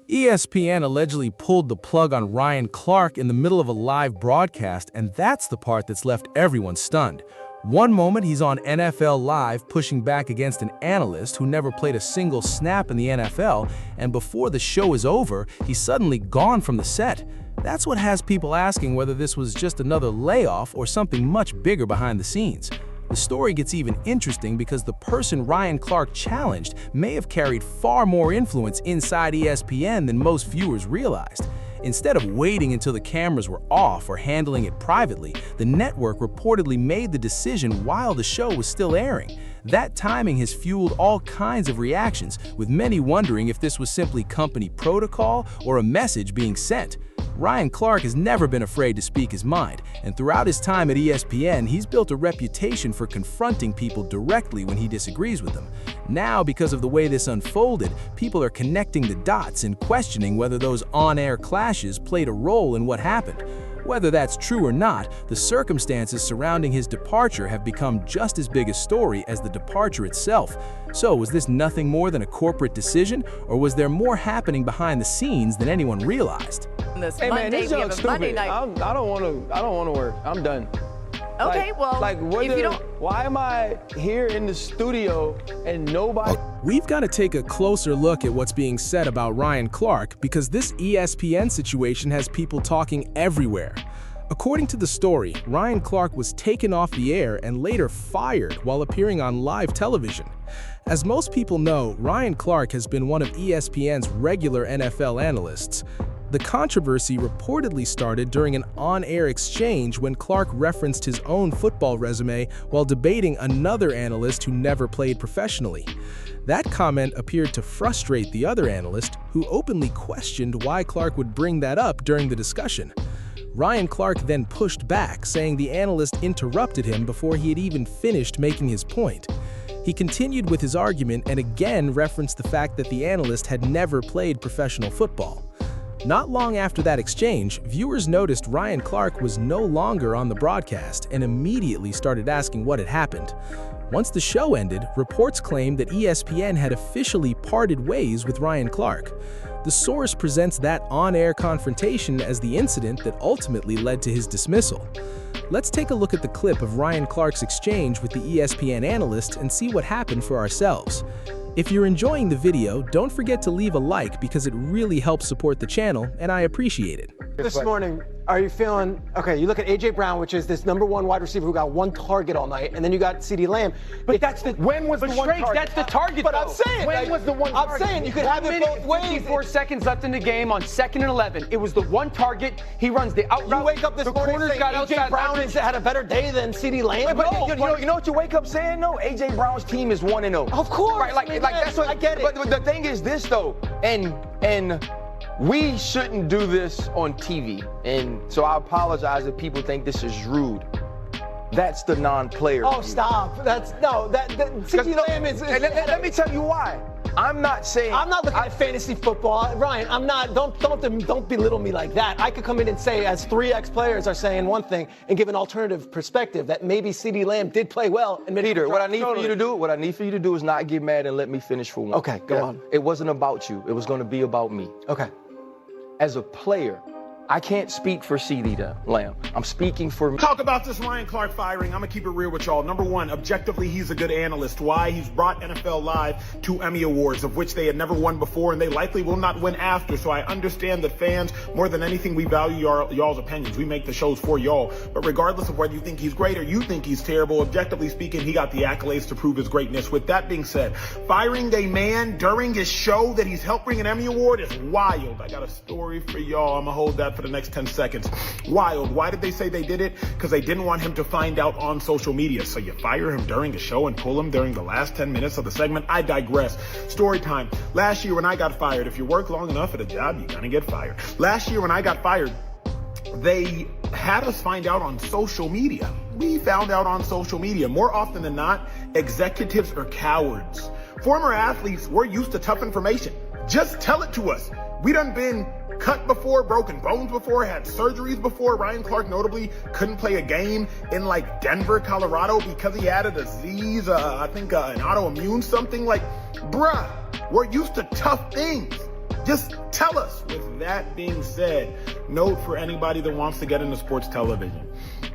ESPN allegedly pulled the plug on Ryan Clark in the middle of a live broadcast, and that's the part that's left everyone stunned. One moment he's on NFL Live pushing back against an analyst who never played a single snap in the NFL, and before the show is over, he's suddenly gone from the set. That's what has people asking whether this was just another layoff or something much bigger behind the scenes. The story gets even interesting because the person Ryan Clark challenged may have carried far more influence inside ESPN than most viewers realized. Instead of waiting until the cameras were off or handling it privately, the network reportedly made the decision while the show was still airing. That timing has fueled all kinds of reactions, with many wondering if this was simply company protocol or a message being sent. Ryan Clark has never been afraid to speak his mind, and throughout his time at ESPN, he's built a reputation for confronting people directly when he disagrees with them. Now, because of the way this unfolded, people are connecting the dots and questioning whether those on-air clashes played a role in what happened. Whether that's true or not, the circumstances surrounding his departure have become just as big a story as the departure itself. So, was this nothing more than a corporate decision, or was there more happening behind the scenes than anyone realized? Hey man, this joke's stupid. I don't want to work. I'm done. Okay, why am I here in the studio and nobody? We've got to take a closer look at what's being said about Ryan Clark because this ESPN situation has people talking everywhere. According to the story, Ryan Clark was taken off the air and later fired while appearing on live television. As most people know, Ryan Clark has been one of ESPN's regular NFL analysts. The controversy reportedly started during an on-air exchange when Clark referenced his own football resume while debating another analyst who never played professionally. That comment appeared to frustrate the other analyst, who openly questioned why Clark would bring that up during the discussion. Ryan Clark then pushed back, saying the analyst interrupted him before he had even finished making his point. He continued with his argument and again referenced the fact that the analyst had never played professional football. Not long after that exchange, viewers noticed Ryan Clark was no longer on the broadcast and immediately started asking what had happened. Once the show ended, reports claimed that ESPN had officially parted ways with Ryan Clark. The source presents that on-air confrontation as the incident that ultimately led to his dismissal. Let's take a look at the clip of Ryan Clark's exchange with the ESPN analyst and see what happened for ourselves. If you're enjoying the video, don't forget to leave a like because it really helps support the channel, and I appreciate it. This morning, are you feeling, okay, you look at A.J. Brown, which is this #1 wide receiver who got one target all night, and then you got CeeDee Lamb. But when was the one target? That's the target, But though. I'm saying, when was the one target? I'm saying you could have it both ways. 54 seconds left in the game on 2nd and 11. It was the one target. He runs the out route. You wake up this morning saying A.J. Brown had a better day than CeeDee Lamb? But you know what you wake up saying, though? A.J. Brown's team is 1-0. Of course. Right, like that's what I get it. But the thing is this, though, and we shouldn't do this on TV, and so I apologize if people think this is rude. That's the non-player. Oh, stop. CeeDee Lamb is let me tell you why. I'm not looking at fantasy football. Ryan, I'm not, don't belittle me like that. I could come in and say, as 3 ex-players are saying one thing, and give an alternative perspective that maybe CeeDee Lamb did play well. And Peter, what I need for you to do is not get mad and let me finish for one. Okay, go on. It wasn't about you. It was going to be about me. Okay. As a player, I can't speak for CeeDee Lamb. I'm speaking for me. Talk about this Ryan Clark firing. I'm going to keep it real with y'all. Number one, objectively, he's a good analyst. Why? He's brought NFL Live to Emmy Awards, of which they had never won before, and they likely will not win after. So I understand that fans, more than anything, we value y'all's opinions. We make the shows for y'all. But regardless of whether you think he's great or you think he's terrible, objectively speaking, he got the accolades to prove his greatness. With that being said, firing a man during his show that he's helped bring an Emmy Award is wild. I got a story for y'all. I'm going to hold that for the next 10 seconds. Wild. Why did they say they did it? Because they didn't want him to find out on social media. So you fire him during the show and pull him during the last 10 minutes of the segment? I digress. Story time. Last year when I got fired, if you work long enough at a job, you're gonna get fired. Last year when I got fired, they had us find out on social media. We found out on social media. More often than not, executives are cowards. Former athletes, we're used to tough information. Just tell it to us. We done been cut before, broken bones before, had surgeries before. Ryan Clark notably couldn't play a game in like Denver, Colorado because he had a disease, I think an autoimmune something. Like, bruh, we're used to tough things. Just tell us. With that being said, note for anybody that wants to get into sports television,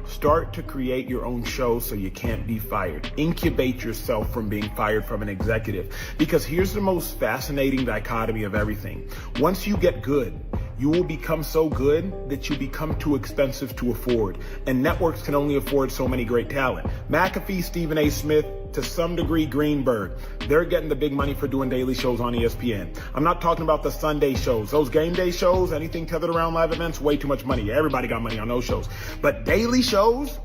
start to create your own show so you can't be fired. Incubate yourself from being fired from an executive. Because here's the most fascinating dichotomy of everything. Once you get good, you will become so good that you become too expensive to afford. And networks can only afford so many great talent. McAfee, Stephen A. Smith, to some degree Greenberg, they're getting the big money for doing daily shows on ESPN. I'm not talking about the Sunday shows. Those game day shows, anything tethered around live events, way too much money. Everybody got money on those shows. But daily shows,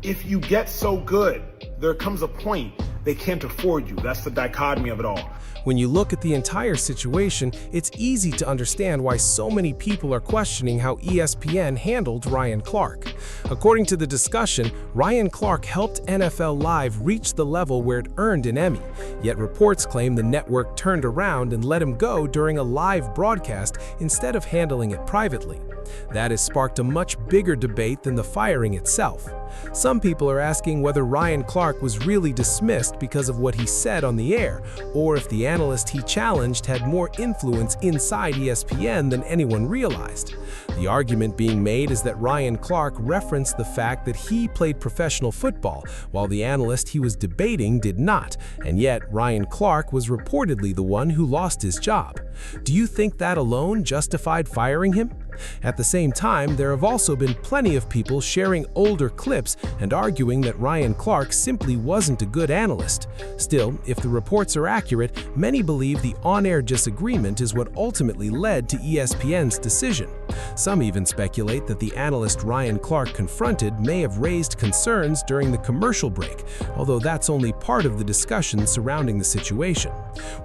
if you get so good, there comes a point they can't afford you. That's the dichotomy of it all. When you look at the entire situation, it's easy to understand why so many people are questioning how ESPN handled Ryan Clark. According to the discussion, Ryan Clark helped NFL Live reach the level where it earned an Emmy, yet reports claim the network turned around and let him go during a live broadcast instead of handling it privately. That has sparked a much bigger debate than the firing itself. Some people are asking whether Ryan Clark was really dismissed because of what he said on the air, or if the analyst he challenged had more influence inside ESPN than anyone realized. The argument being made is that Ryan Clark referenced the fact that he played professional football, while the analyst he was debating did not, and yet Ryan Clark was reportedly the one who lost his job. Do you think that alone justified firing him? At the same time, there have also been plenty of people sharing older clips and arguing that Ryan Clark simply wasn't a good analyst. Still, if the reports are accurate, many believe the on-air disagreement is what ultimately led to ESPN's decision. Some even speculate that the analyst Ryan Clark confronted may have raised concerns during the commercial break, although that's only part of the discussion surrounding the situation.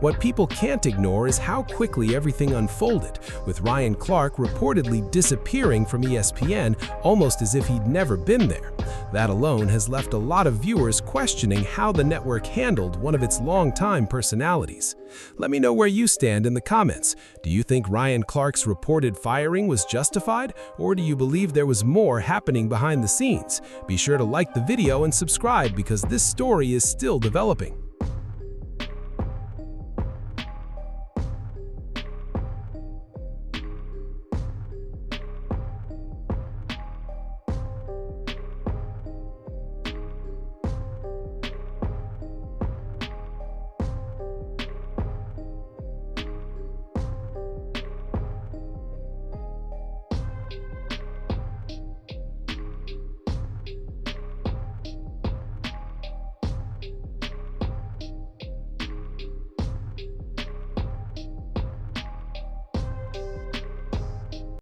What people can't ignore is how quickly everything unfolded, with Ryan Clark reportedly disappearing from ESPN almost as if he'd never been there. That alone has left a lot of viewers questioning how the network handled one of its longtime personalities. Let me know where you stand in the comments. Do you think Ryan Clark's reported firing was justified, or do you believe there was more happening behind the scenes? Be sure to like the video and subscribe because this story is still developing.